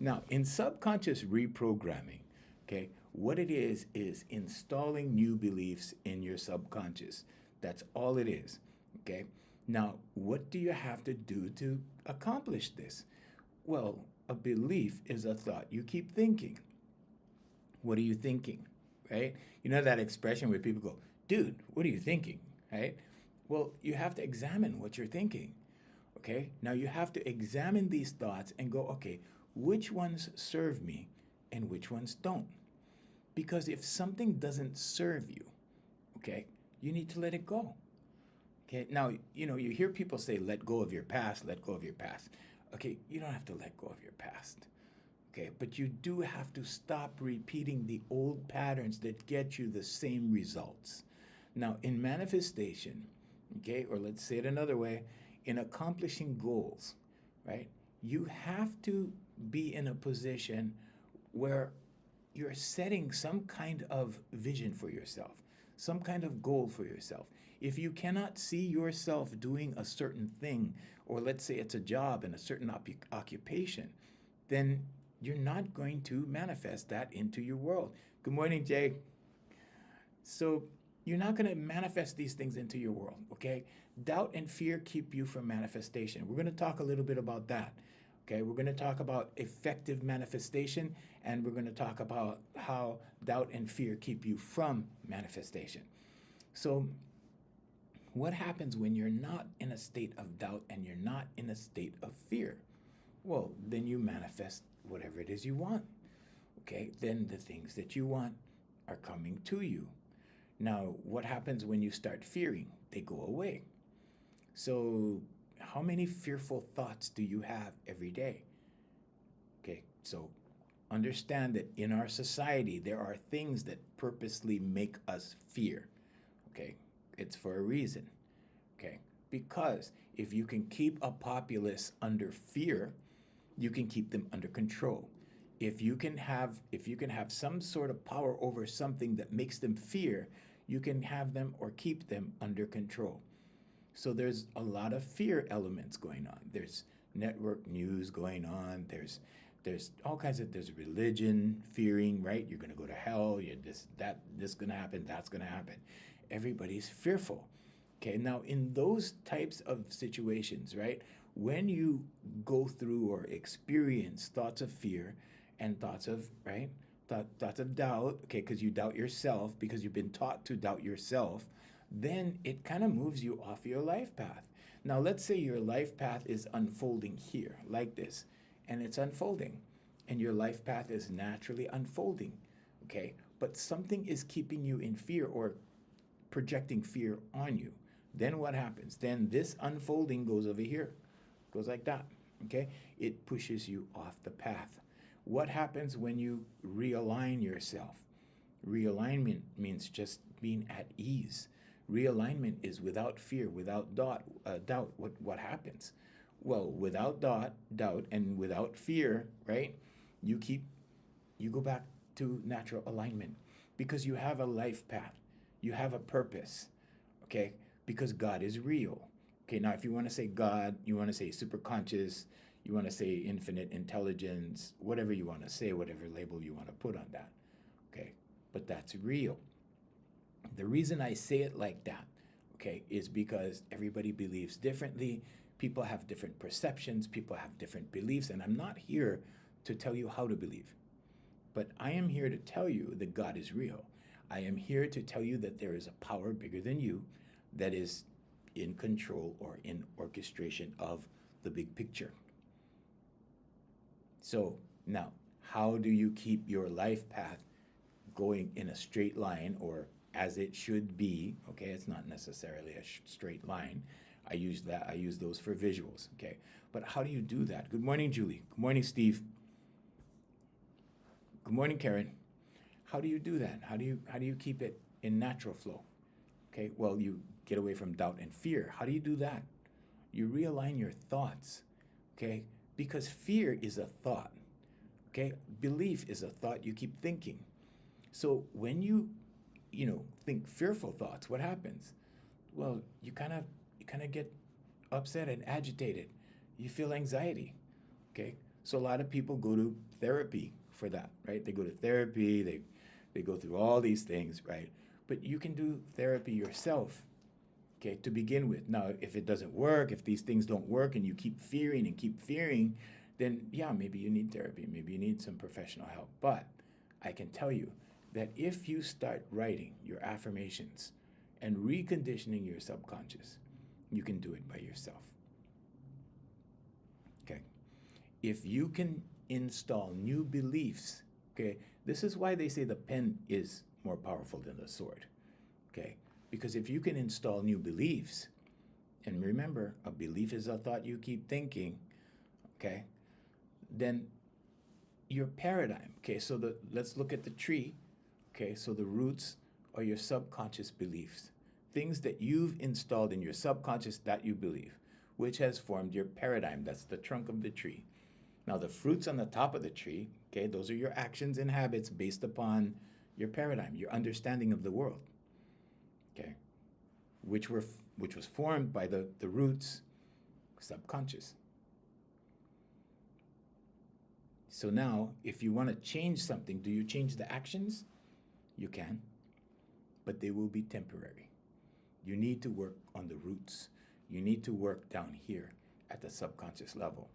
Now, in subconscious reprogramming, okay, what it is installing new beliefs in your subconscious. That's all it is, okay? Now, what do you have to do to accomplish this? Well, a belief is a thought you keep thinking. What are you thinking? Right? You know that expression where people go, dude, what are you thinking? Right? Well, you have to examine what you're thinking. Okay? Now you have to examine these thoughts and go, okay, which ones serve me and which ones don't? Because if something doesn't serve you, okay, you need to let it go. Okay, now, you hear people say, let go of your past, let go of your past. Okay, you don't have to let go of your past. Okay, but you do have to stop repeating the old patterns that get you the same results. Now, in manifestation, okay, or let's say it another way, in accomplishing goals, right, you have to be in a position where you're setting some kind of vision for yourself, some kind of goal for yourself. If you cannot see yourself doing a certain thing, or let's say it's a job in a certain occupation, then you're not going to manifest that into your world. Good morning, Jay. So you're not going to manifest these things into your world, okay? Doubt and fear keep you from manifestation. We're going to talk a little bit about that. Okay, we're going to talk about effective manifestation, and we're going to talk about how doubt and fear keep you from manifestation. So, what happens when you're not in a state of doubt and you're not in a state of fear? Well, then you manifest whatever it is you want. Okay, then the things that you want are coming to you. Now, what happens when you start fearing? They go away. So, how many fearful thoughts do you have every day? Okay, so understand that in our society, there are things that purposely make us fear. Okay, it's for a reason. Okay, because if you can keep a populace under fear, you can keep them under control. If you can have some sort of power over something that makes them fear, you can have them or keep them under control. So there's a lot of fear elements going on. There's network news going on. There's all kinds of there's religion, fearing, right? You're gonna go to hell, you're this gonna happen, that's gonna happen. Everybody's fearful. Okay, now in those types of situations, right, when you go through or experience thoughts of fear and thoughts of, right, thoughts of doubt, okay, because you doubt yourself, because you've been taught to doubt yourself, then it kind of moves you off your life path. Now, let's say your life path is unfolding here, like this, and it's unfolding, and your life path is naturally unfolding, okay? But something is keeping you in fear or projecting fear on you. Then what happens? Then this unfolding goes over here, goes like that, okay? It pushes you off the path. What happens when you realign yourself? Realignment means just being at ease. Realignment is without fear, without doubt. What happens? Well, without doubt, and without fear, right? You keep, you go back to natural alignment because you have a life path, you have a purpose, okay? Because God is real. Okay, now if you want to say God, you want to say superconscious, you want to say infinite intelligence, whatever you want to say, whatever label you want to put on that, okay? But that's real. The reason I say it like that, okay, is because everybody believes differently. People have different perceptions, people have different beliefs, and I'm not here to tell you how to believe. But I am here to tell you that God is real. I am here to tell you that there is a power bigger than you that is in control or in orchestration of the big picture. So now, how do you keep your life path going in a straight line or as it should be? Okay, it's not necessarily a straight line. I use those for visuals, okay? But how do you do that? Good morning, Julie. Good morning, Steve. Good morning, Karen. How do you do that? How do you keep it in natural flow? Okay, well, you get away from doubt and fear. How do you do that? You realign your thoughts, okay? Because fear is a thought, okay? Belief is a thought you keep thinking. So when you think fearful thoughts, what happens? Well, you kind of get upset and agitated. You feel anxiety, okay? So a lot of people go to therapy for that, right? They go to therapy, they go through all these things, right? But you can do therapy yourself, okay, to begin with. Now, if it doesn't work, if these things don't work and you keep fearing and keep fearing, then yeah, maybe you need therapy, maybe you need some professional help. But I can tell you that if you start writing your affirmations and reconditioning your subconscious, you can do it by yourself. Okay. If you can install new beliefs, okay, this is why they say the pen is more powerful than the sword. Okay. Because if you can install new beliefs, and remember, a belief is a thought you keep thinking, okay, then your paradigm, okay, so let's look at the tree, okay, so the roots are your subconscious beliefs, things that you've installed in your subconscious that you believe, which has formed your paradigm. That's the trunk of the tree. Now, the fruits on the top of the tree, okay, those are your actions and habits based upon your paradigm, your understanding of the world, okay, which was formed by the roots subconscious. So now, if you want to change something, do you change the actions? You can, but they will be temporary. You need to work on the roots. You need to work down here at the subconscious level.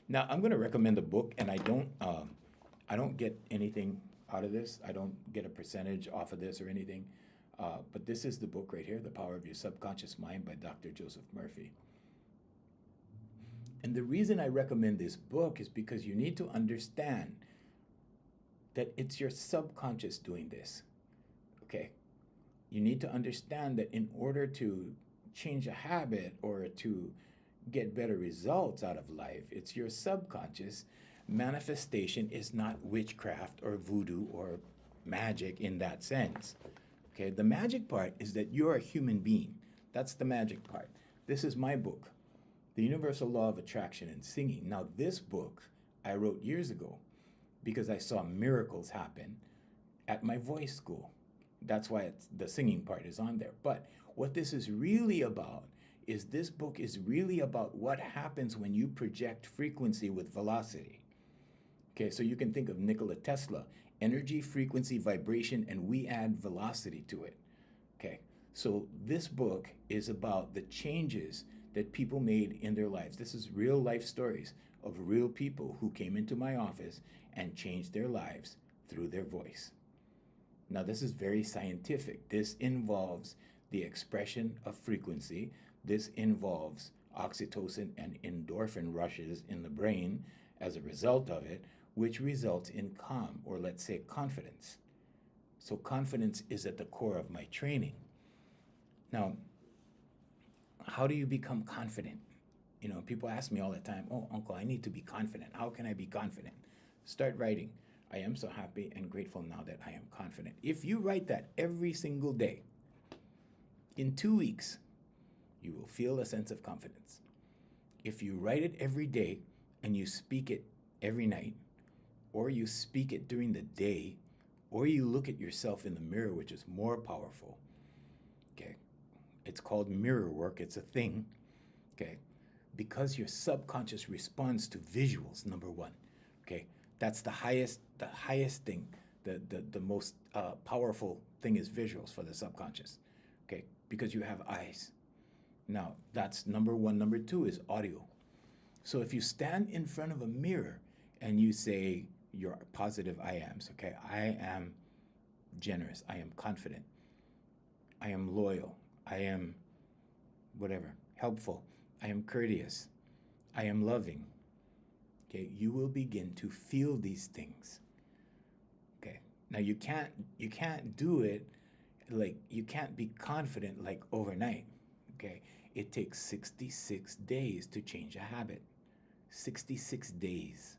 Now, I'm going to recommend a book, and I don't get anything out of this. I don't get a percentage off of this or anything. But this is the book right here, The Power of Your Subconscious Mind by Dr. Joseph Murphy. And the reason I recommend this book is because you need to understand that it's your subconscious doing this, okay? You need to understand that in order to change a habit or to get better results out of life, it's your subconscious. Manifestation is not witchcraft or voodoo or magic in that sense, okay? The magic part is that you're a human being. That's the magic part. This is my book, The Universal Law of Attraction and Singing. Now, this book I wrote years ago because I saw miracles happen at my voice school. That's why the singing part is on there. But what this is really about is this book is really about what happens when you project frequency with velocity. Okay, so you can think of Nikola Tesla, energy, frequency, vibration, and we add velocity to it. Okay, so this book is about the changes that people made in their lives. This is real life stories of real people who came into my office and changed their lives through their voice. Now, this is very scientific. This involves the expression of frequency. This involves oxytocin and endorphin rushes in the brain as a result of it, which results in calm, or let's say confidence. So confidence is at the core of my training. Now, how do you become confident? You know, people ask me all the time, oh, Uncle, I need to be confident. How can I be confident? Start writing. I am so happy and grateful now that I am confident. If you write that every single day, in 2 weeks, you will feel a sense of confidence. If you write it every day and you speak it every night, or you speak it during the day, or you look at yourself in the mirror, which is more powerful, okay? It's called mirror work. It's a thing, okay? Because your subconscious responds to visuals, number one, okay? That's the highest thing. The most powerful thing is visuals for the subconscious, okay? Because you have eyes. Now, that's number one. Number two is audio. So if you stand in front of a mirror and you say your positive I ams, okay? I am generous. I am confident. I am loyal. I am whatever, helpful. I am courteous. I am loving. Okay, you will begin to feel these things. Okay, now you can't do it like, you can't be confident like overnight. Okay, it takes 66 days to change a habit. 66 days.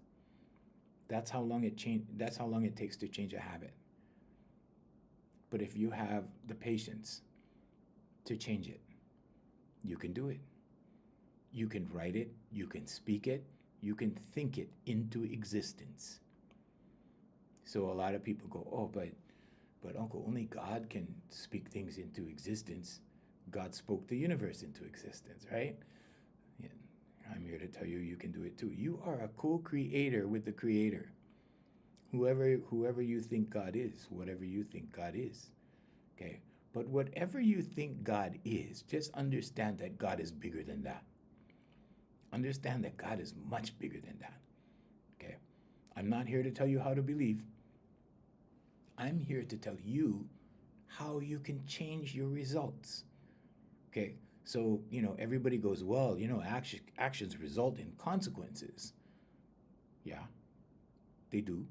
That's how long it takes to change a habit. But if you have the patience to change it, you can do it. You can write it, you can speak it, you can think it into existence. So a lot of people go, oh, but Uncle, only God can speak things into existence. God spoke the universe into existence, right? Yeah, I'm here to tell you you can do it too. You are a co-creator with the creator. Whoever you think God is, whatever you think God is. Okay? But whatever you think God is, just understand that God is bigger than that. Understand that God is much bigger than that. Okay? I'm not here to tell you how to believe. I'm here to tell you how you can change your results. Okay? So, everybody goes, well, actions result in consequences. Yeah, they do.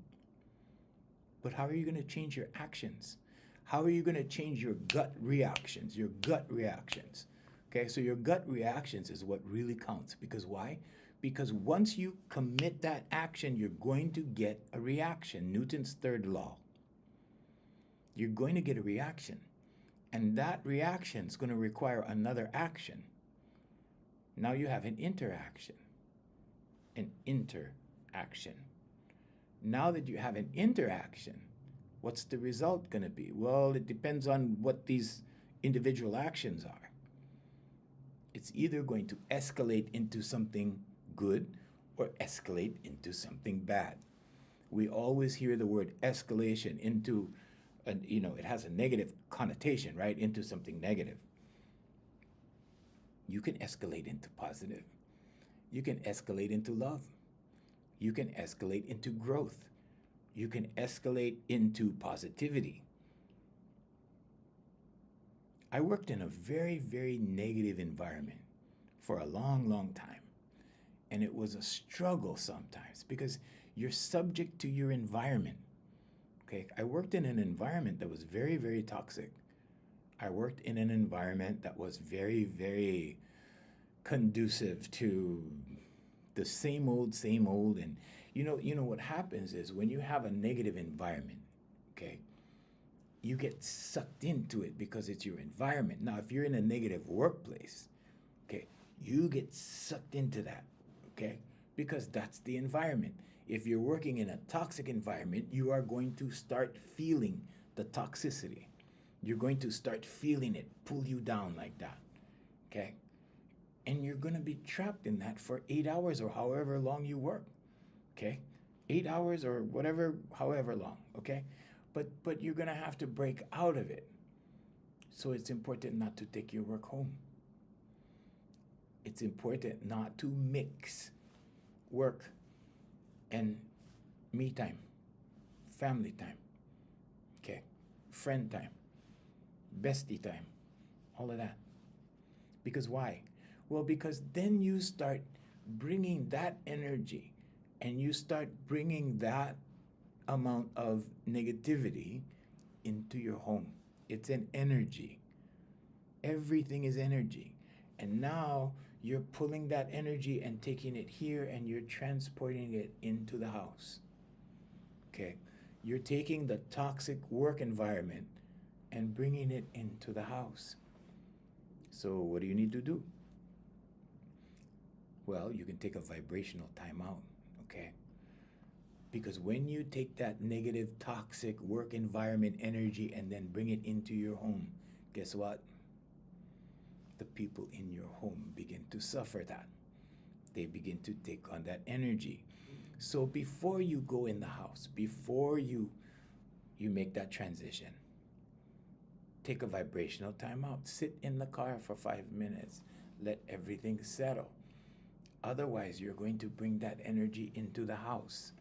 But how are you going to change your actions? How are you going to change your gut reactions? Your gut reactions. Okay, so your gut reactions is what really counts. Because why? Because once you commit that action, you're going to get a reaction. Newton's third law. You're going to get a reaction. And that reaction is going to require another action. Now you have an interaction. An interaction. Now that you have an interaction, what's the result going to be? Well, it depends on what these individual actions are. It's either going to escalate into something good or escalate into something bad. We always hear the word escalation into, it has a negative connotation, right? Into something negative. You can escalate into positive. You can escalate into love. You can escalate into growth. You can escalate into positivity. I worked in a very, very negative environment for a long, long time. And it was a struggle sometimes because you're subject to your environment. Okay, I worked in an environment that was very, very toxic. I worked in an environment that was very, very conducive to the same old, and what happens is when you have a negative environment, okay, you get sucked into it because it's your environment. Now, if you're in a negative workplace, okay, you get sucked into that, okay, because that's the environment. If you're working in a toxic environment, you are going to start feeling the toxicity. You're going to start feeling it pull you down like that, okay? And you're going to be trapped in that for 8 hours or however long you work, okay? 8 hours or whatever, however long, okay? But you're going to have to break out of it. So it's important not to take your work home. It's important not to mix work and me time, family time, okay? Friend time, bestie time, all of that. Because why? Well, because then you start bringing that energy and you start bringing that amount of negativity into your home. It's an energy. Everything is energy. And now you're pulling that energy and taking it here and you're transporting it into the house. Okay? You're taking the toxic work environment and bringing it into the house. So what do you need to do? Well, you can take a vibrational timeout, okay? Because when you take that negative, toxic work environment energy and then bring it into your home, guess what? The people in your home begin to suffer that. They begin to take on that energy. So before you go in the house, before you make that transition, take a vibrational timeout. Sit in the car for 5 minutes. Let everything settle. Otherwise, you're going to bring that energy into the house.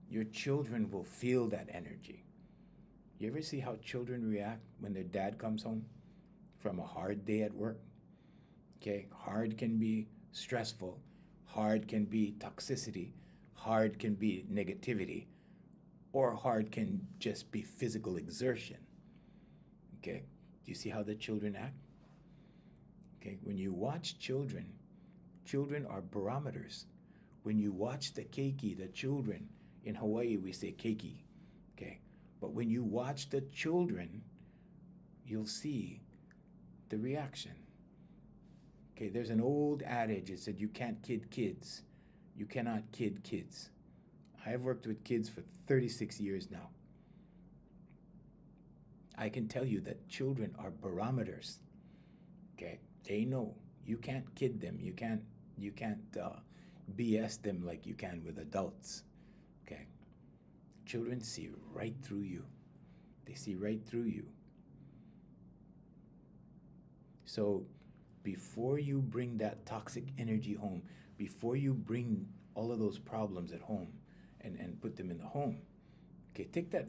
Your children will feel that energy. You ever see how children react when their dad comes home from a hard day at work? Okay, hard can be stressful. Hard can be toxicity. Hard can be negativity. Or hard can just be physical exertion. Okay, do you see how the children act? Okay, when you watch children, children are barometers. When you watch the keiki, the children, in Hawaii we say keiki, okay? But when you watch the children, you'll see the reaction. Okay, there's an old adage, it said you can't kid kids. You cannot kid kids. I've worked with kids for 36 years now. I can tell you that children are barometers, okay? They know. You can't kid them. You can't You can't BS them like you can with adults. Okay? Children see right through you. They see right through you. So before you bring that toxic energy home, before you bring all of those problems at home and put them in the home, okay, take that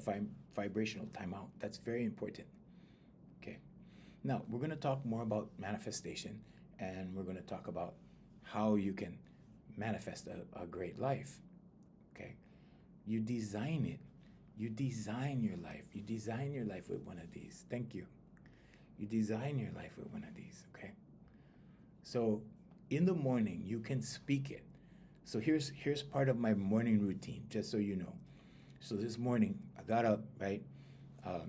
vibrational time out. That's very important. Okay. Now, we're going to talk more about manifestation, and we're going to talk about how you can manifest a great life. Okay. You design it. You design your life. You design your life with one of these. Thank you. You design your life with one of these, okay? So in the morning, you can speak it. So here's part of my morning routine, just so you know. So this morning, I got up, right? I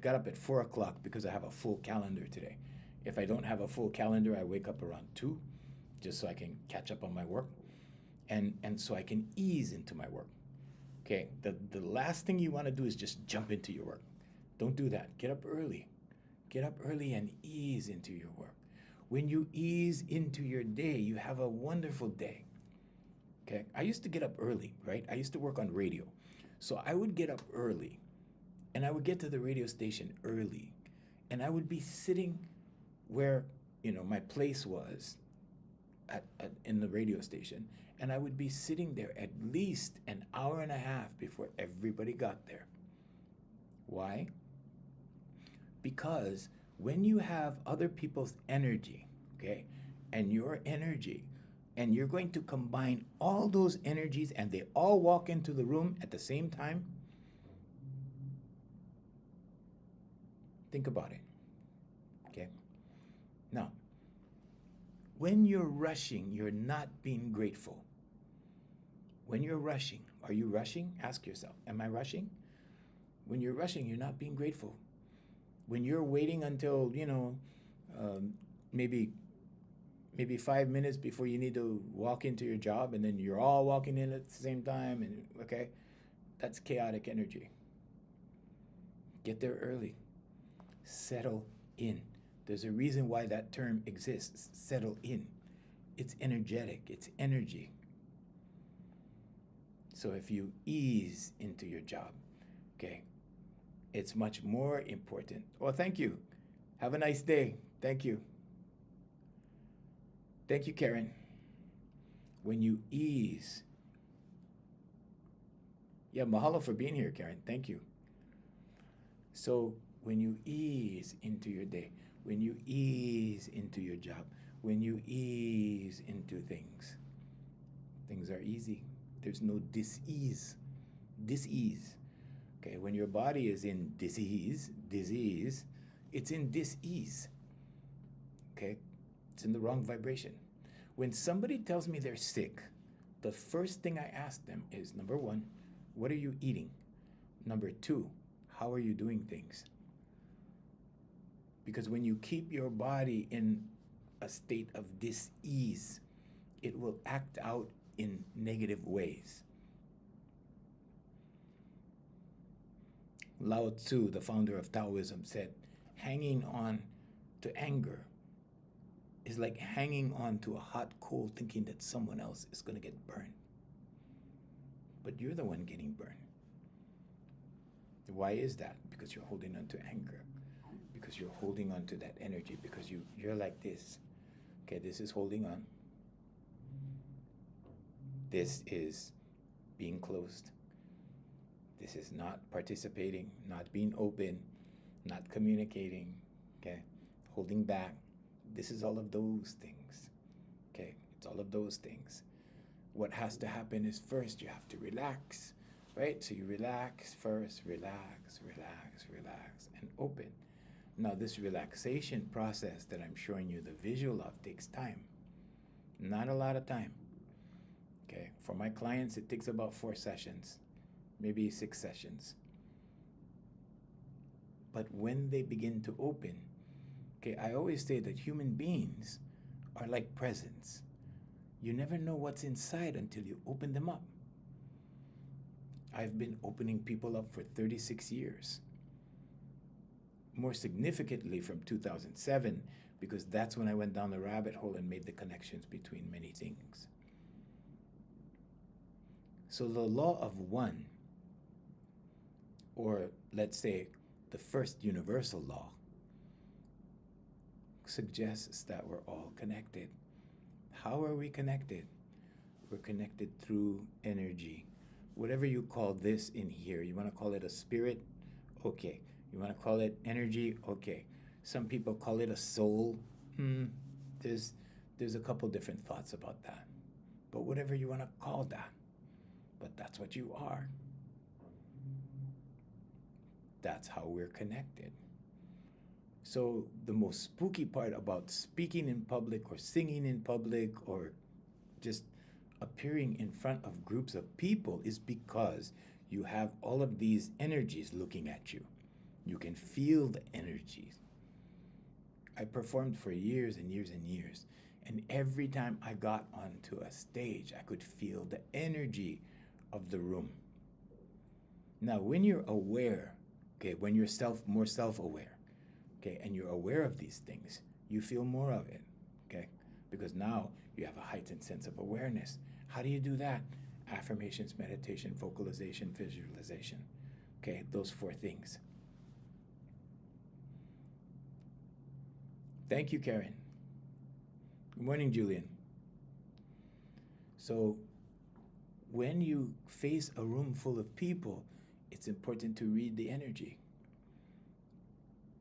got up at 4 o'clock because I have a full calendar today. If I don't have a full calendar, I wake up around 2, just so I can catch up on my work. And so I can ease into my work. Okay, the last thing you want to do is just jump into your work. Don't do that. Get up early. Get up early and ease into your work. When you ease into your day, you have a wonderful day. Okay, I used to get up early, right? I used to work on radio. So I would get up early and I would get to the radio station early and I would be sitting where, my place was in the radio station, and I would be sitting there at least an hour and a half before everybody got there. Why? Because when you have other people's energy, okay, and your energy, and you're going to combine all those energies and they all walk into the room at the same time, think about it, okay? Now, when you're rushing, you're not being grateful. When you're rushing, are you rushing? Ask yourself, am I rushing? When you're rushing, you're not being grateful. When you're waiting until, maybe 5 minutes before you need to walk into your job, and then you're all walking in at the same time, and okay, that's chaotic energy. Get there early. Settle in. There's a reason why that term exists. Settle in. It's energetic. It's energy. So if you ease into your job, okay, it's much more important. Oh, thank you. Have a nice day. Thank you. Thank you, Karen. When you ease. Yeah, mahalo for being here, Karen. Thank you. So when you ease into your day, when you ease into your job, when you ease into things, things are easy. There's no dis-ease. Dis-ease. Okay, when your body is in disease, it's in dis-ease. Okay, it's in the wrong vibration. When somebody tells me they're sick, the first thing I ask them is, number 1, what are you eating? Number 2, how are you doing things? Because when you keep your body in a state of dis-ease, it will act out in negative ways. Lao Tzu, the founder of Taoism, said, hanging on to anger is like hanging on to a hot coal thinking that someone else is going to get burned. But you're the one getting burned. Why is that? Because you're holding on to anger. Because you're holding on to that energy. Because you're like this. Okay, this is holding on. This is being closed. This is not participating, not being open, not communicating, okay? Holding back. This is all of those things, okay? It's all of those things. What has to happen is first you have to relax, right? So you relax first, relax, and open. Now this relaxation process that I'm showing you the visual of takes time. Not a lot of time, okay? For my clients, it takes about 4 sessions. Maybe 6 sessions. But when they begin to open, okay, I always say that human beings are like presents. You never know what's inside until you open them up. I've been opening people up for 36 years. More significantly from 2007, because that's when I went down the rabbit hole and made the connections between many things. So the law of one, or let's say the first universal law, suggests that we're all connected. How are we connected? We're connected through energy. Whatever you call this in here, you want to call it a spirit? Okay. You want to call it energy? Okay. Some people call it a soul. There's a couple different thoughts about that. But whatever you want to call that, but that's what you are. That's how we're connected. So the most spooky part about speaking in public or singing in public or just appearing in front of groups of people is because you have all of these energies looking at you. You can feel the energies. I performed for years and years and years, and every time I got onto a stage, I could feel the energy of the room. Now, when you're aware, okay, when you're more self-aware, okay, and you're aware of these things, you feel more of it, okay? Because now you have a heightened sense of awareness. How do you do that? Affirmations, meditation, vocalization, visualization, okay? Those 4 things. Thank you, Karen. Good morning, Julian. So when you face a room full of people, it's important to read the energy.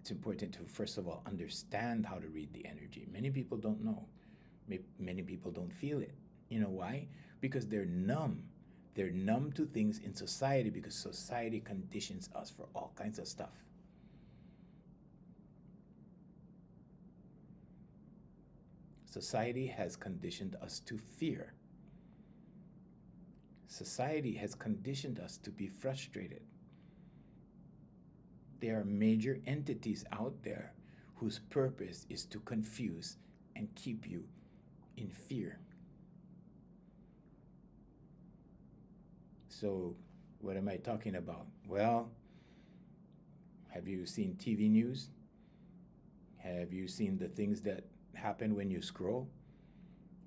It's important to, first of all, understand how to read the energy. Many people don't know. Many people don't feel it. You know why? Because they're numb. They're numb to things in society because society conditions us for all kinds of stuff. Society has conditioned us to fear. Society has conditioned us to be frustrated. There are major entities out there whose purpose is to confuse and keep you in fear. So, what am I talking about? Well, have you seen TV news? Have you seen the things that happen when you scroll?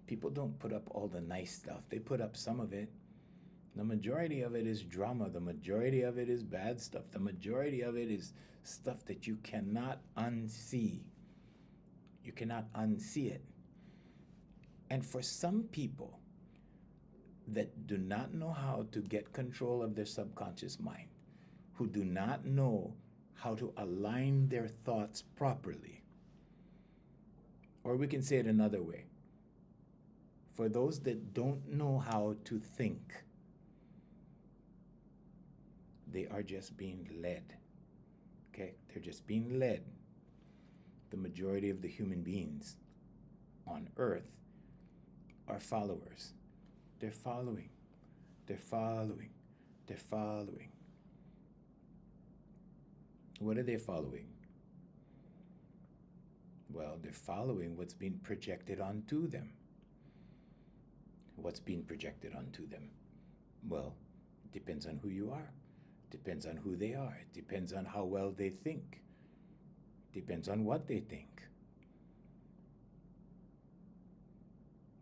People don't put up all the nice stuff. They put up some of it. The majority of it is drama. The majority of it is bad stuff. The majority of it is stuff that you cannot unsee. You cannot unsee it. And for some people that do not know how to get control of their subconscious mind, who do not know how to align their thoughts properly, or we can say it another way, for those that don't know how to think, they are just being led. Okay? They're just being led. The majority of the human beings on earth are followers. They're following. They're following. They're following. What are they following? Well, they're following what's being projected onto them. What's being projected onto them? Well, it depends on who you are. Depends on who they are. It depends on how well they think. Depends on what they think.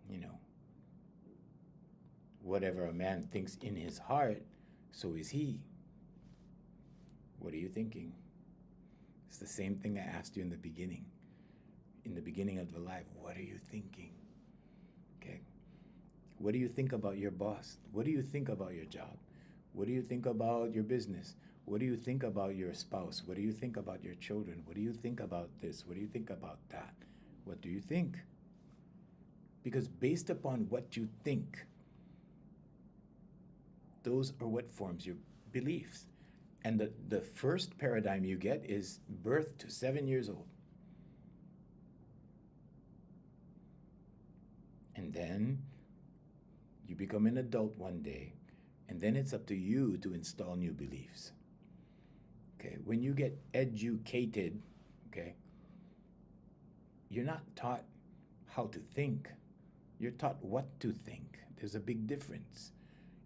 You know, whatever a man thinks in his heart, so is he. What are you thinking? It's the same thing I asked you in the beginning. In the beginning of the life, what are you thinking? Okay? What do you think about your boss? What do you think about your job? What do you think about your business? What do you think about your spouse? What do you think about your children? What do you think about this? What do you think about that? What do you think? Because based upon what you think, those are what forms your beliefs. And the first paradigm you get is birth to 7 years old. And then you become an adult one day, and then it's up to you to install new beliefs. Okay, when you get educated, okay, you're not taught how to think. You're taught what to think. There's a big difference.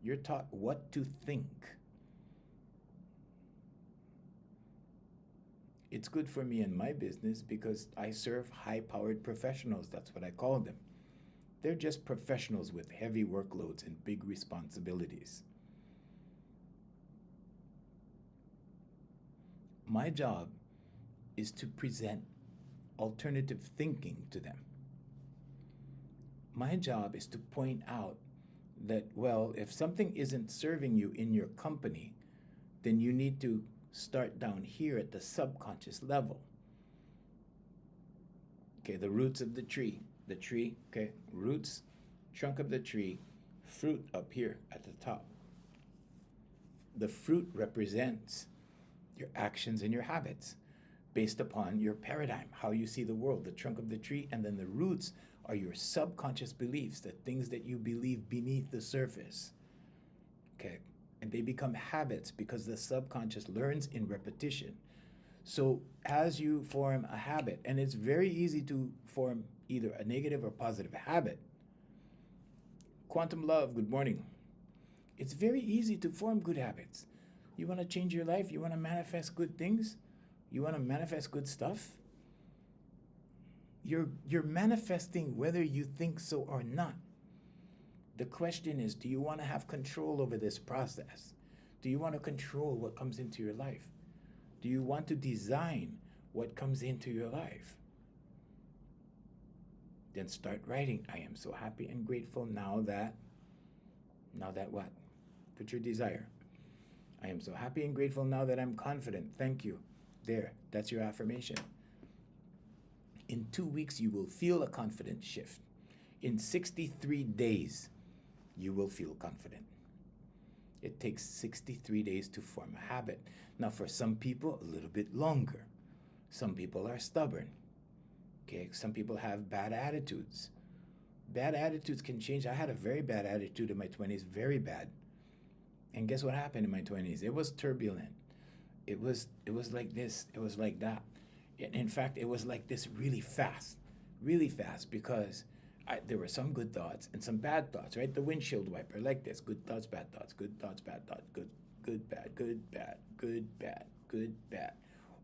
You're taught what to think. It's good for me in my business because I serve high powered professionals. That's what I call them. They're just professionals with heavy workloads and big responsibilities. My job is to present alternative thinking to them. My job is to point out that, well, if something isn't serving you in your company, then you need to start down here at the subconscious level. Okay, the roots of the tree, okay, roots, trunk of the tree, fruit up here at the top. The fruit represents your actions and your habits based upon your paradigm, how you see the world, the trunk of the tree, and then the roots are your subconscious beliefs, the things that you believe beneath the surface. Okay, and they become habits because the subconscious learns in repetition. So as you form a habit, and it's very easy to form either a negative or positive habit. Quantum Love, good morning. It's very easy to form good habits. You want to change your life? You want to manifest good things? You want to manifest good stuff? You're manifesting whether you think so or not. The question is, do you want to have control over this process? Do you want to control what comes into your life? Do you want to design what comes into your life? Then start writing. I am so happy and grateful now that what? Put your desire. I am so happy and grateful now that I'm confident. Thank you. There, that's your affirmation. In 2 weeks, you will feel a confident shift. In 63 days, you will feel confident. It takes 63 days to form a habit. Now, for some people, a little bit longer. Some people are stubborn. Okay, some people have bad attitudes. Bad attitudes can change. I had a very bad attitude in my 20s, very bad. And guess what happened in my 20s? It was turbulent. It was like this. It was like that. In fact, it was like this really fast because there were some good thoughts and some bad thoughts, right? The windshield wiper, like this: good thoughts, bad thoughts, good thoughts, bad thoughts, good, bad, good, bad, good, bad, good, bad.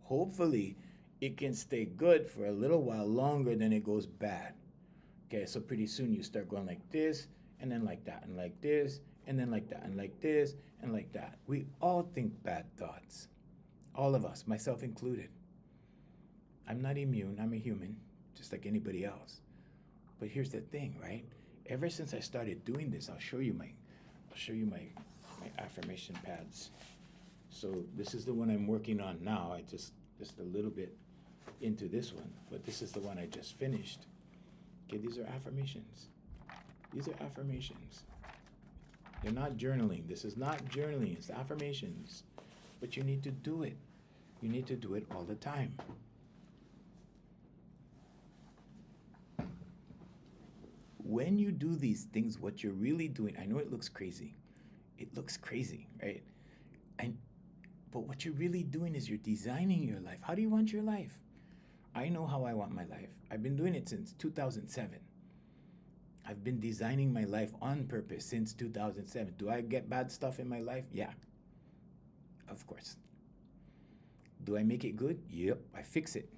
Hopefully, it can stay good for a little while longer than it goes bad. Okay, so pretty soon you start going like this, and then like that, and like this, and then like that, and like this, and like that. We all think bad thoughts. All of us, myself included. I'm not immune, I'm a human, just like anybody else. But here's the thing, right? Ever since I started doing this, I'll show you my affirmation pads. So this is the one I'm working on now. I just a little bit into this one, but this is the one I just finished. Okay, these are affirmations. These are affirmations. They're not journaling. This is not journaling, it's affirmations. But you need to do it. You need to do it all the time. When you do these things, what you're really doing, I know it looks crazy. It looks crazy, right? But what you're really doing is you're designing your life. How do you want your life? I know how I want my life. I've been doing it since 2007. I've been designing my life on purpose since 2007. Do I get bad stuff in my life? Yeah, of course. Do I make it good? Yep, I fix it.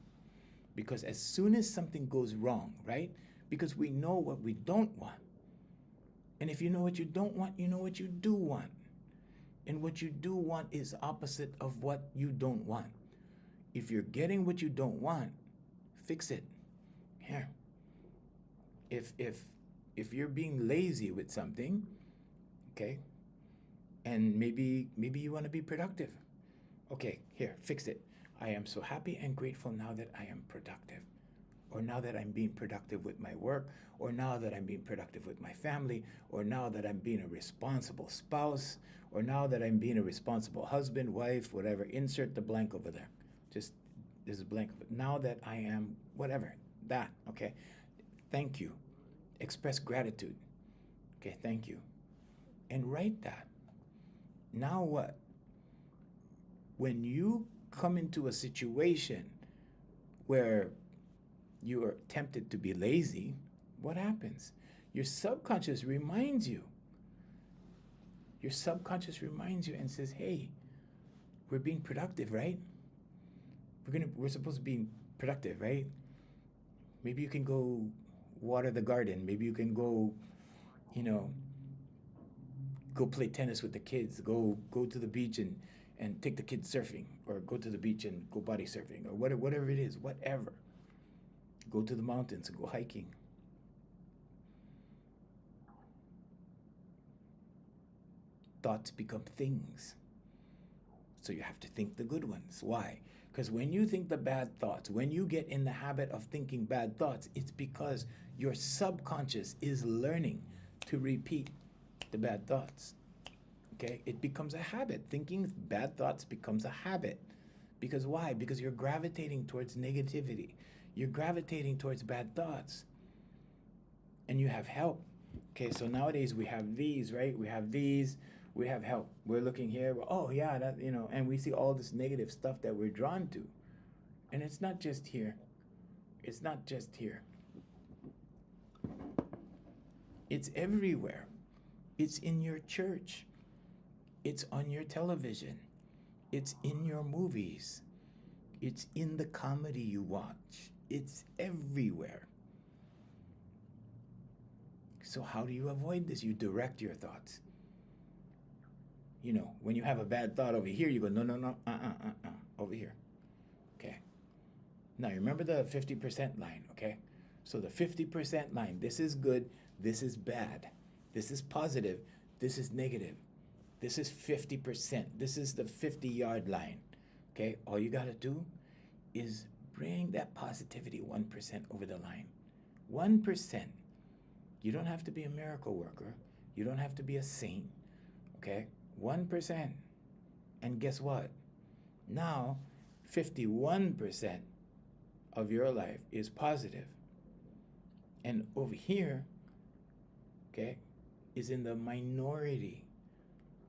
Because as soon as something goes wrong, right? Because we know what we don't want. And if you know what you don't want, you know what you do want. And what you do want is opposite of what you don't want. If you're getting what you don't want, fix it. Here. If you're being lazy with something, okay, and maybe you want to be productive. Okay, here, fix it. I am so happy and grateful now that I am productive. Or now that I'm being productive with my work, or now that I'm being productive with my family, or now that I'm being a responsible spouse, or now that I'm being a responsible husband, wife, whatever. Insert the blank over there. Just, there's a blank. Now that I am whatever, that, okay. Thank you. Express gratitude. Okay, thank you. And write that. Now what? When you come into a situation where you are tempted to be lazy, what happens? Your subconscious reminds you. Your subconscious reminds you and says, hey, we're being productive, right? we're supposed to be productive, right? Maybe you can go water the garden. Maybe you can go, you know, go play tennis with the kids. Go to the beach and take the kids surfing, or go to the beach and go body surfing, or whatever it is, whatever. Go to the mountains and go hiking. Thoughts become things. So you have to think the good ones. Why? Because when you think the bad thoughts, when you get in the habit of thinking bad thoughts, it's because your subconscious is learning to repeat the bad thoughts. Okay? It becomes a habit. Thinking bad thoughts becomes a habit. Because why? Because you're gravitating towards negativity. You're gravitating towards bad thoughts. And you have help. Okay, so nowadays we have these, right? We have these, we have help. We're looking here, oh yeah, that, and we see all this negative stuff that we're drawn to. And it's not just here. It's not just here. It's everywhere. It's in your church. It's on your television. It's in your movies. It's in the comedy you watch. It's everywhere. So how do you avoid this? You direct your thoughts. When you have a bad thought over here, you go, no, over here. Okay. Now, remember the 50% line, okay? So the 50% line, this is good, this is bad, this is positive, this is negative. This is 50%. This is the 50-yard line, okay? All you got to do is bring that positivity 1% over the line. 1%. You don't have to be a miracle worker. You don't have to be a saint, okay? 1%. And guess what? Now, 51% of your life is positive. And over here, okay, is in the minority,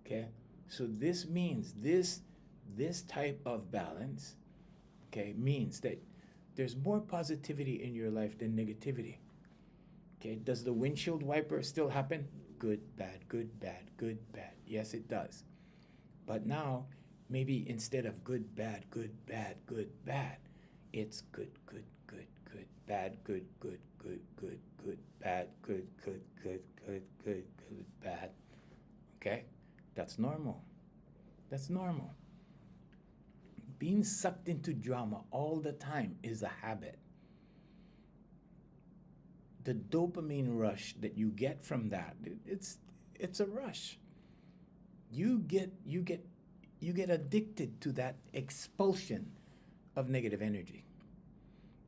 okay? So this means this type of balance, okay, means that there's more positivity in your life than negativity. Okay, does the windshield wiper still happen? Good, bad, good, bad, good, bad. Yes, it does. But now, maybe instead of good, bad, good, bad, good, bad, it's good, good, good, good, bad, good, good, good, good, good, bad, good, good, good, good, good, good, bad. Okay? That's normal. That's normal. Being sucked into drama all the time is a habit. The dopamine rush that you get from that, it's a rush. You get addicted to that expulsion of negative energy.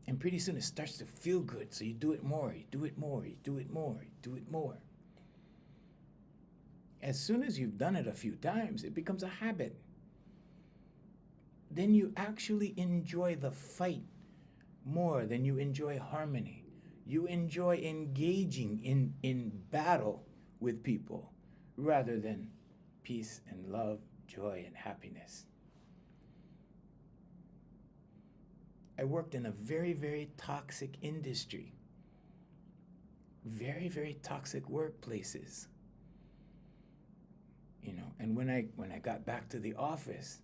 And pretty soon it starts to feel good. So you do it more, you do it more, you do it more, you do it more. As soon as you've done it a few times, it becomes a habit. Then you actually enjoy the fight more than you enjoy harmony. You enjoy engaging in battle with people rather than peace and love, joy and happiness. I worked in a very, very toxic industry. Very, very toxic workplaces. And when I got back to the office,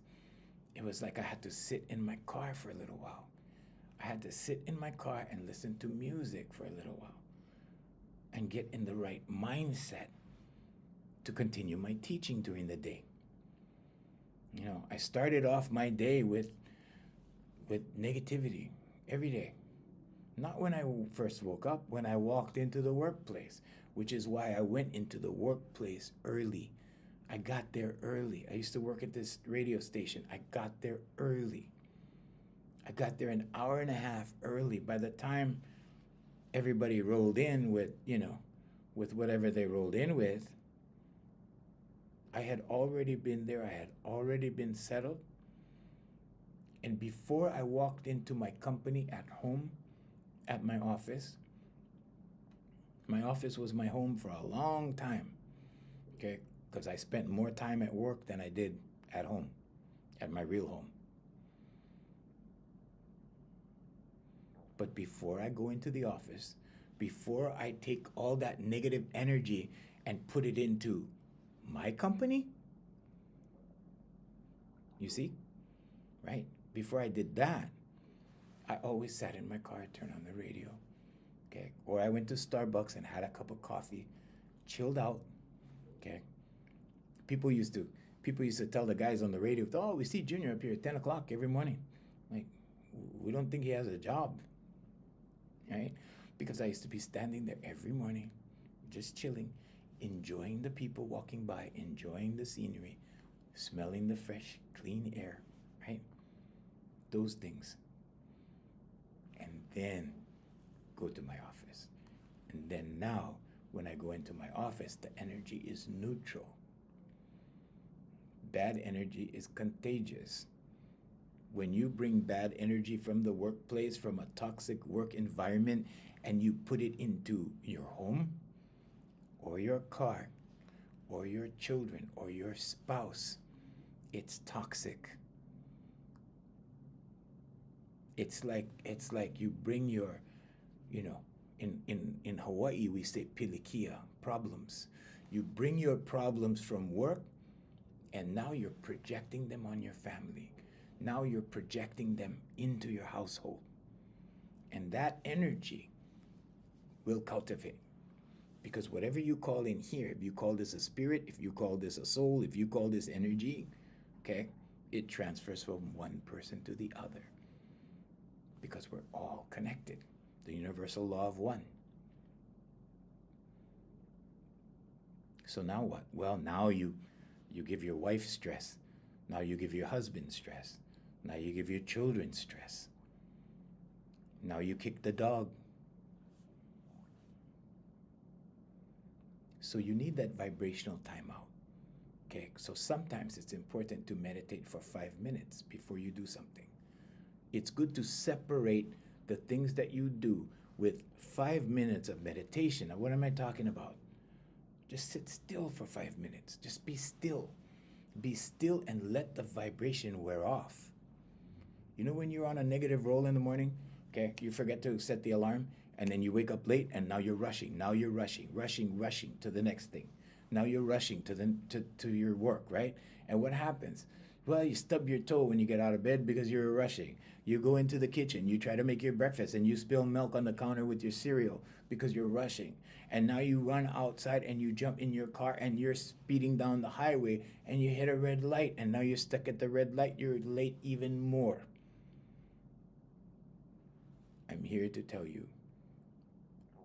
it was like I had to sit in my car for a little while. I had to sit in my car and listen to music for a little while and get in the right mindset to continue my teaching during the day. I started off my day with negativity every day. Not when I first woke up, when I walked into the workplace, which is why I went into the workplace early. I got there early. I used to work at this radio station. I got there early. I got there an hour and a half early. By the time everybody rolled in with whatever they rolled in with, I had already been there. I had already been settled. And before I walked into my company at home, at my office was my home for a long time, okay? Because I spent more time at work than I did at home, at my real home. But before I go into the office, before I take all that negative energy and put it into my company, you see, right? Before I did that, I always sat in my car, turned on the radio, okay? Or I went to Starbucks and had a cup of coffee, chilled out, okay? People used to people used to tell the guys on the radio, "Oh, we see Junior up here at 10 o'clock every morning." Like, we don't think he has a job, right? Because I used to be standing there every morning, just chilling, enjoying the people walking by, enjoying the scenery, smelling the fresh, clean air, right? Those things. And then go to my office. And then now, when I go into my office, the energy is neutral. Bad energy is contagious. When you bring bad energy from the workplace, from a toxic work environment, and you put it into your home, or your car, or your children, or your spouse, it's toxic. It's like you bring your, you know, in Hawaii we say pilikia, problems. You bring your problems from work, and now you're projecting them on your family. Now you're projecting them into your household. And that energy will cultivate. Because whatever you call in here, if you call this a spirit, if you call this a soul, if you call this energy, okay, it transfers from one person to the other. Because we're all connected. The universal law of one. So now what? Well, now you give your wife stress. Now you give your husband stress. Now you give your children stress. Now you kick the dog. So you need that vibrational timeout. Okay, so sometimes it's important to meditate for 5 minutes before you do something. It's good to separate the things that you do with 5 minutes of meditation. Now, what am I talking about? Just sit still for 5 minutes. Just be still. Be still and let the vibration wear off. You know when you're on a negative roll in the morning, okay, you forget to set the alarm, and then you wake up late, and now you're rushing. Now you're rushing to the next thing. Now you're rushing to your work, right? And what happens? Well, you stub your toe when you get out of bed because you're rushing. You go into the kitchen, you try to make your breakfast, and you spill milk on the counter with your cereal because you're rushing. And now you run outside and you jump in your car and you're speeding down the highway and you hit a red light, and now you're stuck at the red light. You're late even more. I'm here to tell you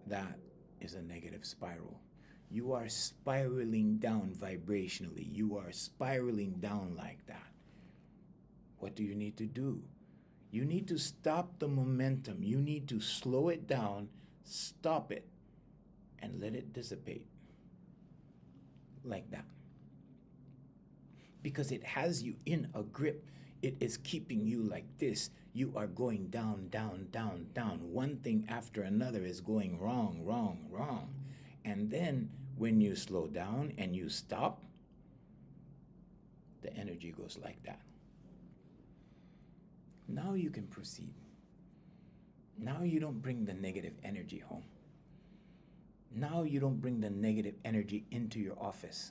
that is a negative spiral. You are spiraling down vibrationally. You are spiraling down like that. What do you need to do? You need to stop the momentum. You need to slow it down, stop it, and let it dissipate. Like that. Because it has you in a grip. It is keeping you like this. You are going down, down, down, down. One thing after another is going wrong, wrong, wrong. And then when you slow down and you stop, the energy goes like that. Now you can proceed. Now you don't bring the negative energy home. Now you don't bring the negative energy into your office.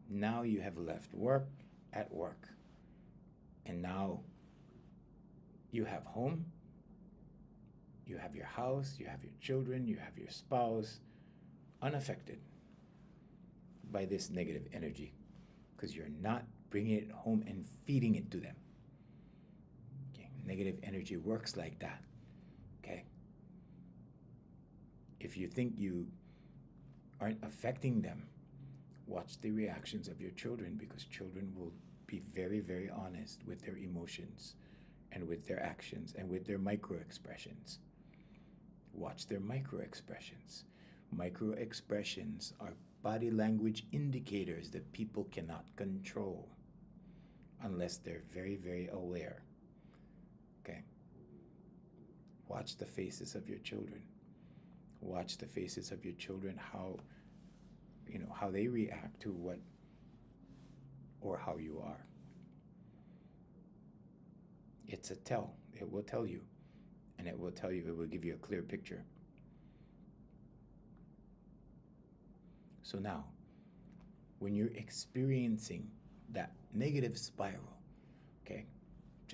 Now you have left work at work. And now you have home, you have your house, you have your children, you have your spouse, unaffected by this negative energy, because you're not bringing it home and feeding it to them. Okay? Negative energy works like that. Okay? If you think you aren't affecting them, watch the reactions of your children, because children will be very, very honest with their emotions and with their actions and with their micro expressions. Watch their micro expressions. Micro expressions are body language indicators that people cannot control unless they're very, very aware. Okay? Watch the faces of your children. Watch the faces of your children, how they react to what or how you are. It's a tell. It will tell you. And it will tell you, it will give you a clear picture. So now, when you're experiencing that negative spiral, okay,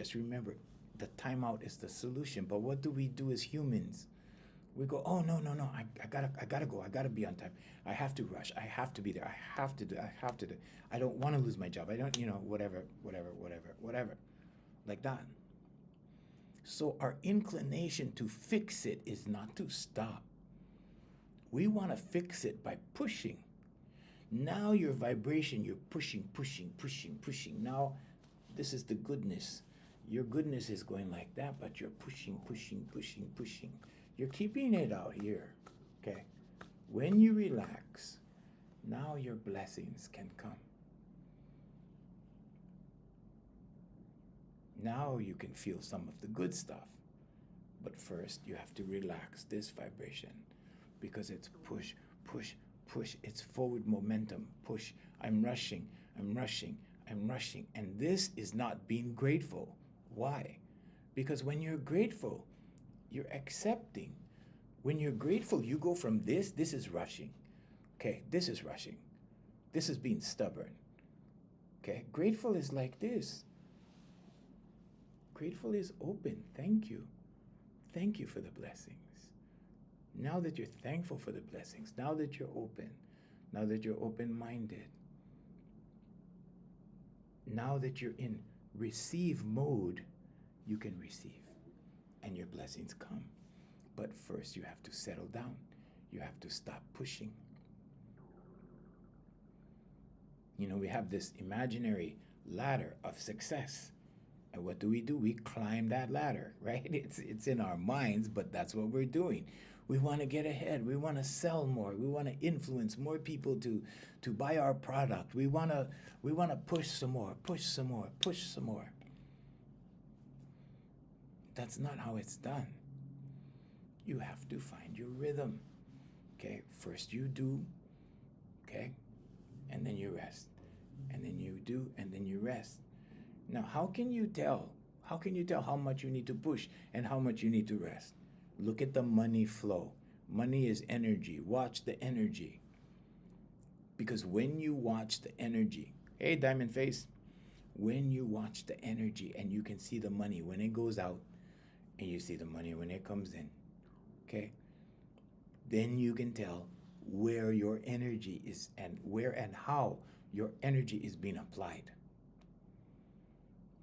just remember, the timeout is the solution. But what do we do as humans? We go, oh no, no, no, I gotta go, I gotta be on time. I have to rush, I have to be there, I have to do, I have to do. I don't want to lose my job. I don't, whatever, whatever, whatever, whatever. Like that. So our inclination to fix it is not to stop. We want to fix it by pushing. Now your vibration, you're pushing, pushing, pushing, pushing. Now this is the goodness. Your goodness is going like that, but you're pushing, pushing, pushing, pushing. You're keeping it out here, okay? When you relax, now your blessings can come. Now you can feel some of the good stuff. But first, you have to relax this vibration because it's push, push, push. It's forward momentum. Push. I'm rushing. I'm rushing. I'm rushing. And this is not being grateful. Why? Because when you're grateful, you're accepting. When you're grateful, you go from this is rushing. Okay, this is rushing. This is being stubborn. Okay, grateful is like this. Grateful is open. Thank you. Thank you for the blessings. Now that you're thankful for the blessings, now that you're open, now that you're open-minded, now that you're in receive mode, you can receive and your blessings come. But first you have to settle down. You have to stop pushing. We have this imaginary ladder of success. And what do? We climb that ladder, right? It's in our minds, but that's what we're doing. We want to get ahead. We want to sell more. We want to influence more people to buy our product. We want to push some more, push some more, push some more. That's not how it's done. You have to find your rhythm. Okay? First you do, okay? And then you rest. And then you do, and then you rest. Now, how can you tell? How can you tell how much you need to push and how much you need to rest? Look at the money flow. Money is energy. Watch the energy. Because when you watch the energy, hey, Diamond Face, when you watch the energy and you can see the money when it goes out and you see the money when it comes in, okay? Then you can tell where your energy is and where and how your energy is being applied.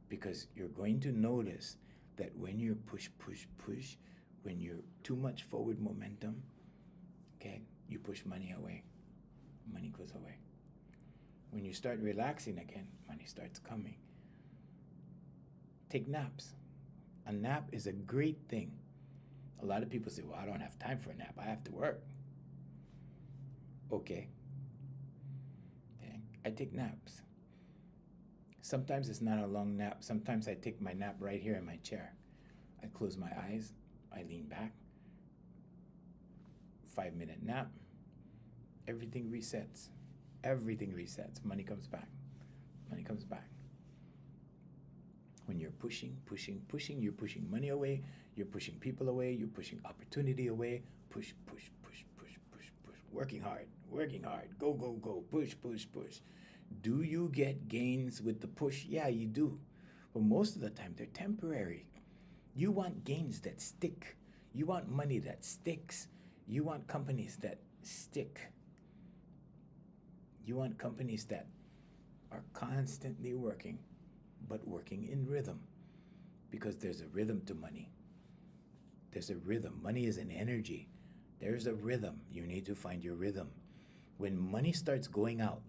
Because you're going to notice that when you're push, push, push, when you're too much forward momentum, okay, you push money away. Money goes away. When you start relaxing again, money starts coming. Take naps. A nap is a great thing. A lot of people say, well, I don't have time for a nap. I have to work. Okay. I take naps. Sometimes it's not a long nap. Sometimes I take my nap right here in my chair. I close my eyes. I lean back. 5-minute nap. Everything resets. Everything resets. Money comes back. Money comes back. When you're pushing, pushing, pushing, you're pushing money away. You're pushing people away. You're pushing opportunity away. Push, push, push, push, push, push. Working hard. Working hard. Go, go, go. Push, push, push. Do you get gains with the push? Yeah, you do. But most of the time, they're temporary. You want gains that stick. You want money that sticks. You want companies that stick. You want companies that are constantly working, but working in rhythm. Because there's a rhythm to money. There's a rhythm. Money is an energy. There's a rhythm. You need to find your rhythm. When money starts going out,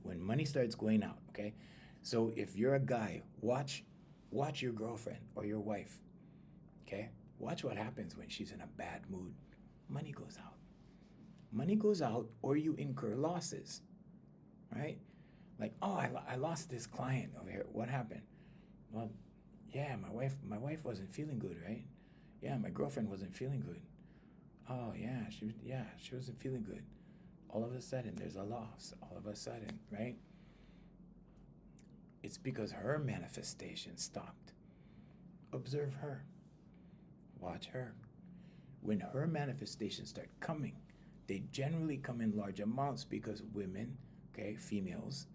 okay? So if you're a guy, watch your girlfriend or your wife, okay? Watch what happens when she's in a bad mood. Money goes out. Money goes out or you incur losses, right? Like, oh, I lost this client over here. What happened? Well, yeah, my wife wasn't feeling good, right? Yeah, my girlfriend wasn't feeling good. Oh, yeah, she wasn't feeling good. All of a sudden, there's a loss. All of a sudden, right? It's because her manifestation stopped. Observe her. Watch her. When her manifestations start coming, they generally come in large amounts because women, okay, females,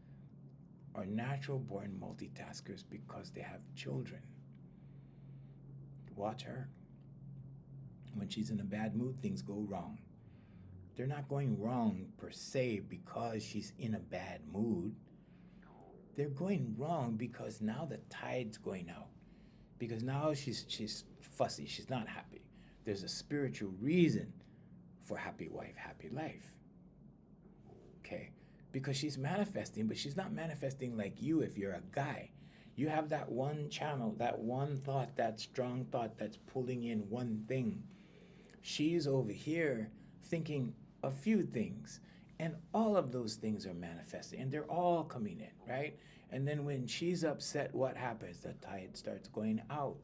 are natural born multitaskers because they have children. Watch her. When she's in a bad mood, things go wrong. They're not going wrong per se because she's in a bad mood. They're going wrong because now the tide's going out. Because now she's fussy, she's not happy. There's a spiritual reason for happy wife, happy life. Okay? Because she's manifesting, but she's not manifesting like you if you're a guy. You have that one channel, that one thought, that strong thought that's pulling in one thing. She's over here thinking a few things, and all of those things are manifesting, and they're all coming in, right? And then when she's upset, what happens? The tide starts going out.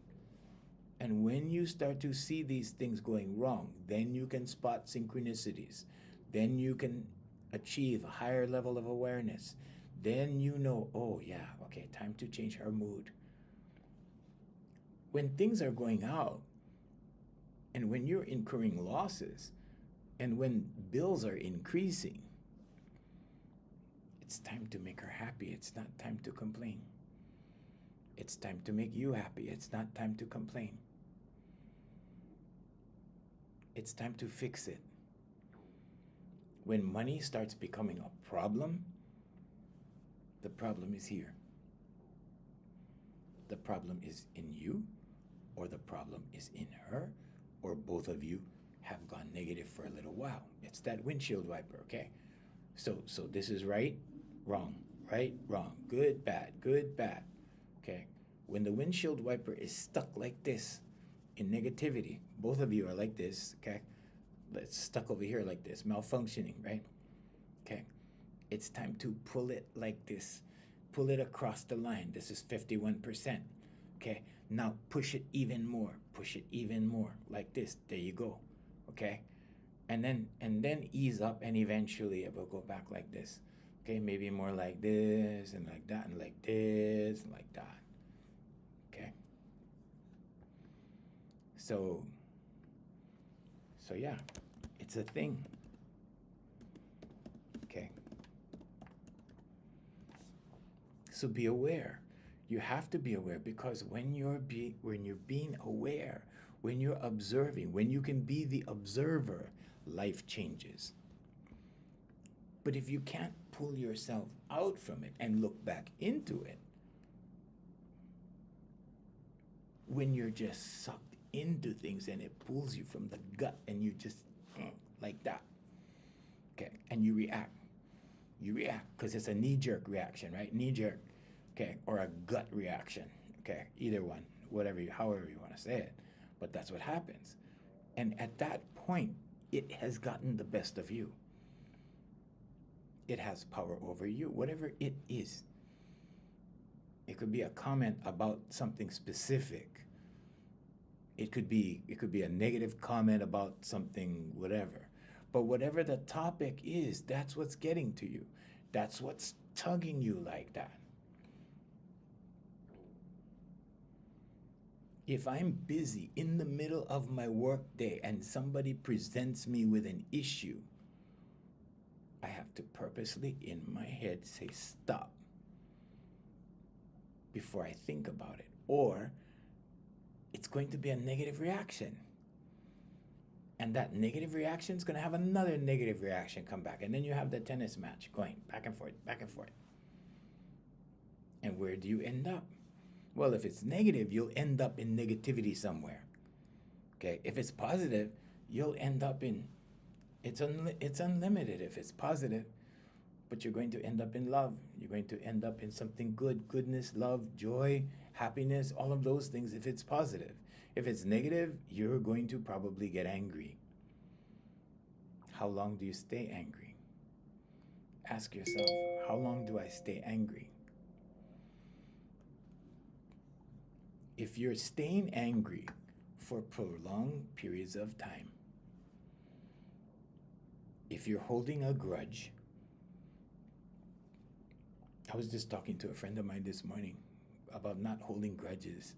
And when you start to see these things going wrong, then you can spot synchronicities. Then you can achieve a higher level of awareness. Then you know, oh yeah, okay, time to change her mood. When things are going out, and when you're incurring losses, and when bills are increasing, it's time to make her happy. It's not time to complain. It's time to make you happy. It's not time to complain. It's time to fix it. When money starts becoming a problem, the problem is here. The problem is in you, or the problem is in her, or both of you have gone negative for a little while. It's that windshield wiper, okay? So this is right, wrong, right, wrong, good, bad, okay? When the windshield wiper is stuck like this in negativity, both of you are like this, okay? It's stuck over here like this, malfunctioning, right? Okay, it's time to pull it like this. Pull it across the line. This is 51%. Okay, now push it even more. Push it even more like this. There you go. Okay, and then ease up, and eventually it will go back like this. Okay, maybe more like this and like that and like this and like that. Okay. So yeah, it's a thing. Okay. So be aware. You have to be aware, because when you're being aware, when you're observing, when you can be the observer, life changes. But if you can't pull yourself out from it and look back into it, when you're just sucked into things and it pulls you from the gut and you just like that, okay, and you react because it's a knee-jerk reaction, right? Knee-jerk, okay, or a gut reaction, okay, either one, however you want to say it, but that's what happens. And at that point, it has gotten the best of you. It has power over you, whatever it is. It could be a comment about something specific. It could be a negative comment about something, whatever. But whatever the topic is, that's what's getting to you. That's what's tugging you like that. If I'm busy in the middle of my work day and somebody presents me with an issue, I have to purposely in my head say stop before I think about it, or it's going to be a negative reaction. And that negative reaction is going to have another negative reaction come back. And then you have the tennis match going back and forth, back and forth. And where do you end up? Well, if it's negative, you'll end up in negativity somewhere. Okay, if it's positive, you'll end up in, it's unlimited if it's positive, but you're going to end up in love. You're going to end up in something good, goodness, love, joy, happiness, all of those things if it's positive. If it's negative, you're going to probably get angry. How long do you stay angry? Ask yourself, how long do I stay angry? If you're staying angry for prolonged periods of time, if you're holding a grudge, I was just talking to a friend of mine this morning about not holding grudges,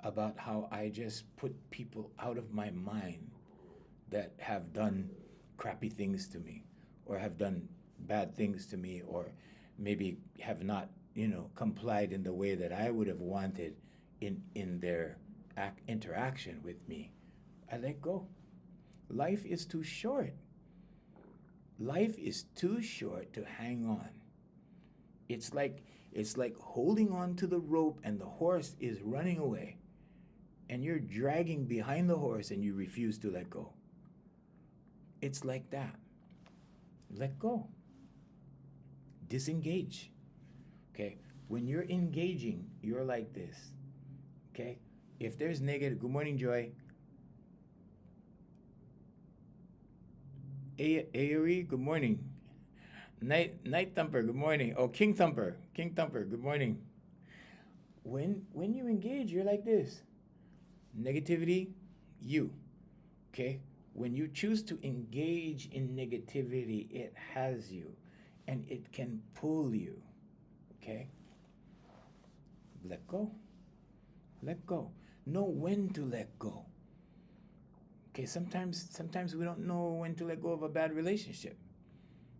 about how I just put people out of my mind that have done crappy things to me, or have done bad things to me, or maybe have not, complied in the way that I would have wanted in their interaction with me, I let go. Life is too short. Life is too short to hang on. It's like it's like holding on to the rope and the horse is running away and you're dragging behind the horse and you refuse to let go. It's like that. Let go. Disengage. Okay? When you're engaging, you're like this. Okay? If there's negative, good morning, Joy. Aori, good morning. Night Thumper, good morning. Oh, King Thumper, good morning. When you engage, you're like this. Negativity, you. Okay? When you choose to engage in negativity, it has you and it can pull you. Okay? Let go. Let go. Know when to let go. Okay, sometimes we don't know when to let go of a bad relationship.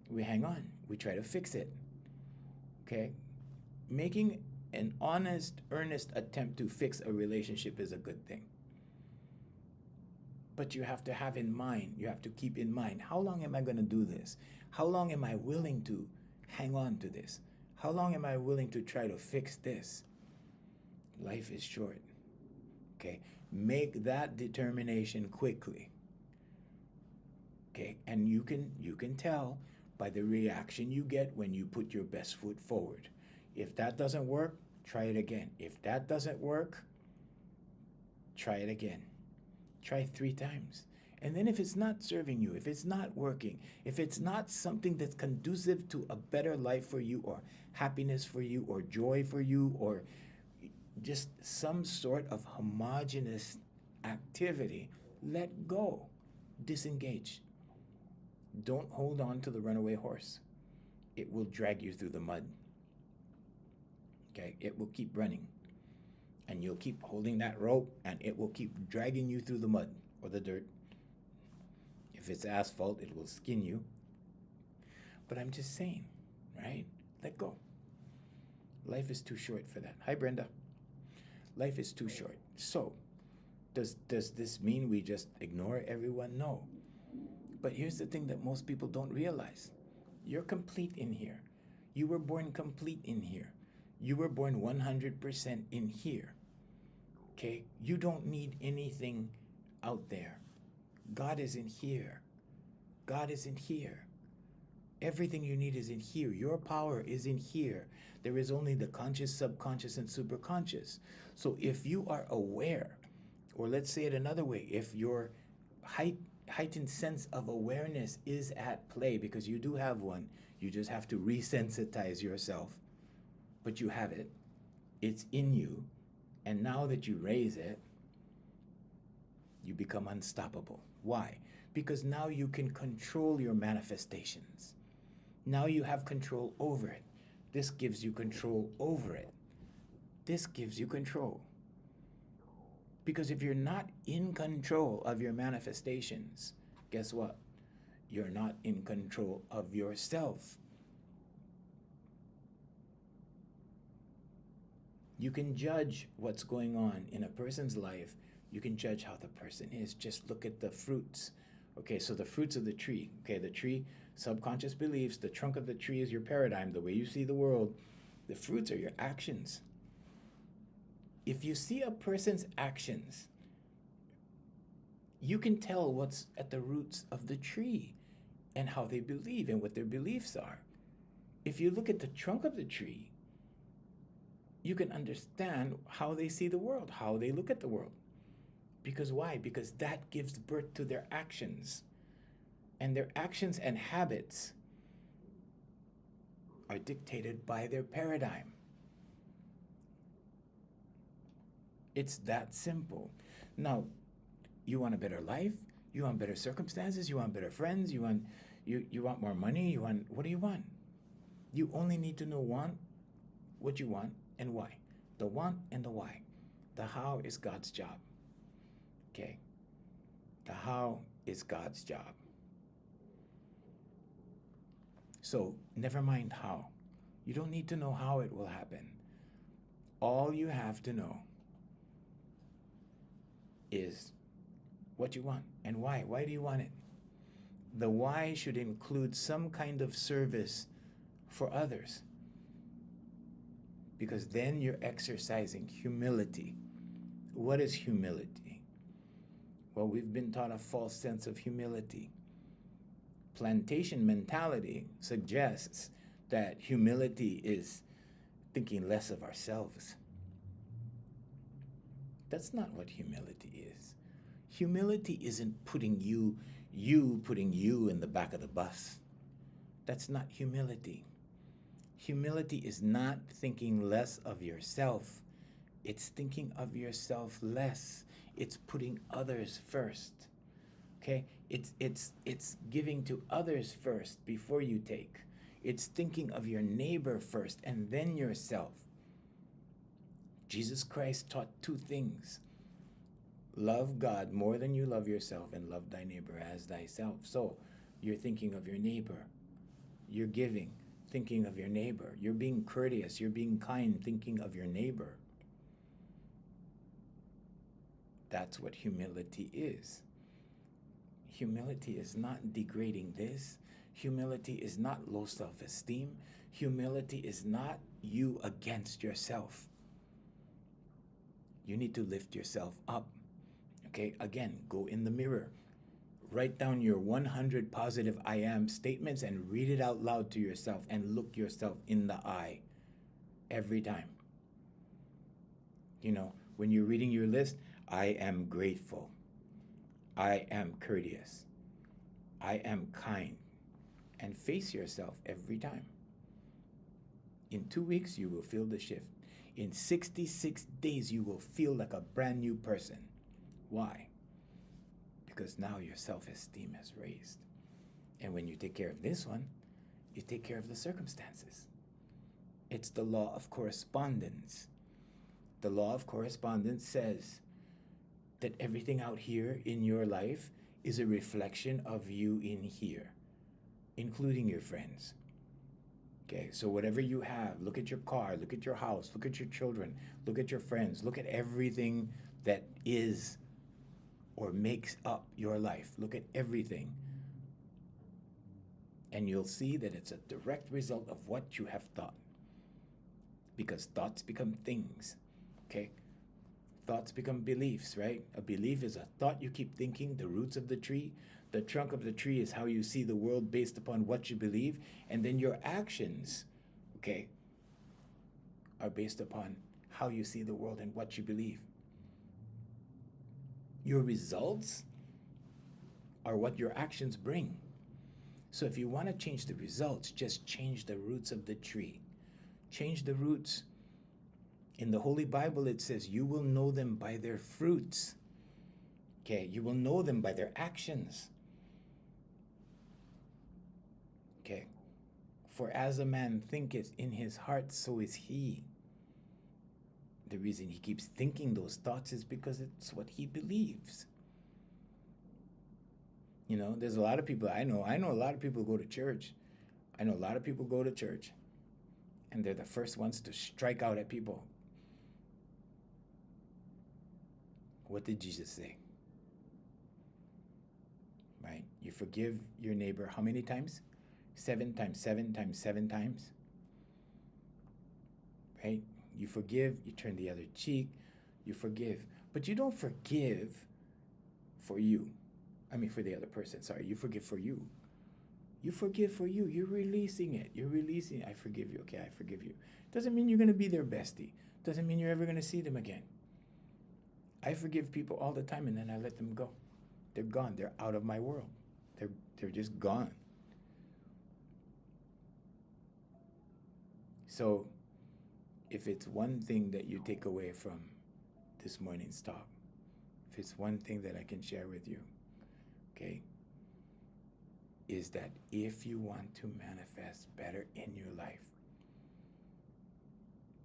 We hang on. We try to fix it. Okay? Making an honest, earnest attempt to fix a relationship is a good thing. But you have to have in mind, you have to keep in mind, how long am I going to do this? How long am I willing to hang on to this? How long am I willing to try to fix this? Life is short. Okay? Make that determination quickly. Okay? And you can tell by the reaction you get when you put your best foot forward. If that doesn't work, try it again. If that doesn't work, try it again. Try 3 times. And then if it's not serving you, if it's not working, if it's not something that's conducive to a better life for you or happiness for you or joy for you or just some sort of homogeneous activity, let go. Disengage. Don't hold on to the runaway horse. It will drag you through the mud. Okay? It will keep running. And you'll keep holding that rope and it will keep dragging you through the mud or the dirt. If it's asphalt, it will skin you. But I'm just saying, right? Let go. Life is too short for that. Hi, Brenda. Life is too short. So, does this mean we just ignore everyone? No. But here's the thing that most people don't realize. You're complete in here. You were born complete in here. You were born 100% in here. Okay? You don't need anything out there. God is in here. God is in here. Everything you need is in here. Your power is in here. There is only the conscious, subconscious, and superconscious. So if you are aware, or let's say it another way, if your heightened sense of awareness is at play, because you do have one, you just have to resensitize yourself, but you have it. It's in you. And now that you raise it, you become unstoppable. Why? Because now you can control your manifestations. Now you have control over it. This gives you control over it. This gives you control. Because if you're not in control of your manifestations, guess what? You're not in control of yourself. You can judge what's going on in a person's life. You can judge how the person is. Just look at the fruits. Okay, so the fruits of the tree. Okay, the tree, subconscious beliefs, the trunk of the tree is your paradigm, the way you see the world. The fruits are your actions. If you see a person's actions, you can tell what's at the roots of the tree and how they believe and what their beliefs are. If you look at the trunk of the tree, you can understand how they see the world, how they look at the world. Because why? Because that gives birth to their actions. And their actions and habits are dictated by their paradigm. It's that simple. Now, you want a better life? You want better circumstances? You want better friends? You want more money? What do you want? You only need to know what you want and why. The want and the why. The how is God's job. Okay? The how is God's job. So, never mind how. You don't need to know how it will happen. All you have to know is what you want and why. Why do you want it? The why should include some kind of service for others, because then you're exercising humility. What is humility? Well, we've been taught a false sense of humility. Plantation mentality suggests that humility is thinking less of ourselves. That's not what humility is. Humility isn't putting you in the back of the bus. That's not humility. Humility is not thinking less of yourself. It's thinking of yourself less. It's putting others first. Okay? It's giving to others first before you take. It's thinking of your neighbor first and then yourself. Jesus Christ taught two things. Love God more than you love yourself, and love thy neighbor as thyself. So you're thinking of your neighbor. You're giving, thinking of your neighbor. You're being courteous. You're being kind, thinking of your neighbor. That's what humility is. Humility is not degrading this. Humility is not low self-esteem. Humility is not you against yourself. You need to lift yourself up. Okay, again, go in the mirror. Write down your 100 positive I am statements and read it out loud to yourself and look yourself in the eye every time. You know, when you're reading your list, I am grateful. I am courteous. I am kind. And face yourself every time. In 2 weeks, you will feel the shift. In 66 days, you will feel like a brand new person. Why? Because now your self-esteem has raised. And when you take care of this one, you take care of the circumstances. It's the law of correspondence. The law of correspondence says that everything out here in your life is a reflection of you in here, including your friends. Okay, so whatever you have, look at your car, look at your house, look at your children, look at your friends, look at everything that is or makes up your life. Look at everything. And you'll see that it's a direct result of what you have thought. Because thoughts become things, okay? Thoughts become beliefs, right? A belief is a thought you keep thinking, the roots of the tree. The trunk of the tree is how you see the world based upon what you believe. And then your actions, okay, are based upon how you see the world and what you believe. Your results are what your actions bring. So if you want to change the results, just change the roots of the tree. Change the roots. In the Holy Bible, it says, you will know them by their fruits. Okay, you will know them by their actions. Okay, for as a man thinketh in his heart, so is he. The reason he keeps thinking those thoughts is because it's what he believes. You know, there's a lot of people I know a lot of people go to church. I know a lot of people go to church, and they're the first ones to strike out at people. What did Jesus say? Right? You forgive your neighbor how many times? 7 times 7 times 7 times. Right? You forgive, you turn the other cheek, you forgive. But you don't forgive for you. I mean, for the other person, sorry. You forgive for you. You forgive for you. You're releasing it. You're releasing, I forgive you. Okay, I forgive you. Doesn't mean you're going to be their bestie. Doesn't mean you're ever going to see them again. I forgive people all the time and then I let them go. They're gone. They're out of my world. They're just gone. So, if it's one thing that you take away from this morning's talk, if it's one thing that I can share with you, okay, is that if you want to manifest better in your life,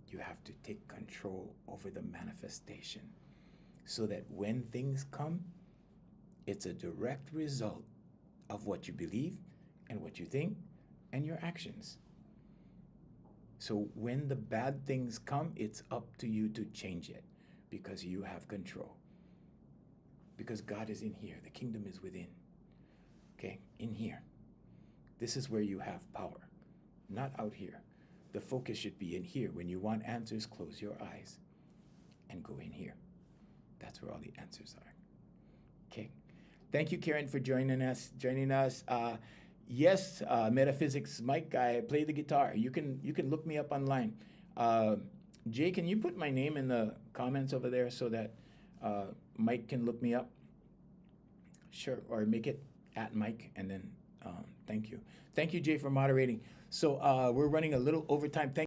you have to take control over the manifestation so that when things come, it's a direct result of what you believe and what you think and your actions. So when the bad things come, it's up to you to change it because you have control. because God is in here. The kingdom is within. Okay? In here. This is where you have power, not out here. The focus should be in here. When you want answers, close your eyes and go in here. That's where all the answers are. Okay. Thank you, Karen, for joining us. Yes, Metaphysics Mike, I play the guitar. You can look me up online. Jay, can you put my name in the comments over there so that Mike can look me up? Sure, or make it at Mike, and then thank you. Thank you, Jay, for moderating. So we're running a little overtime. Thank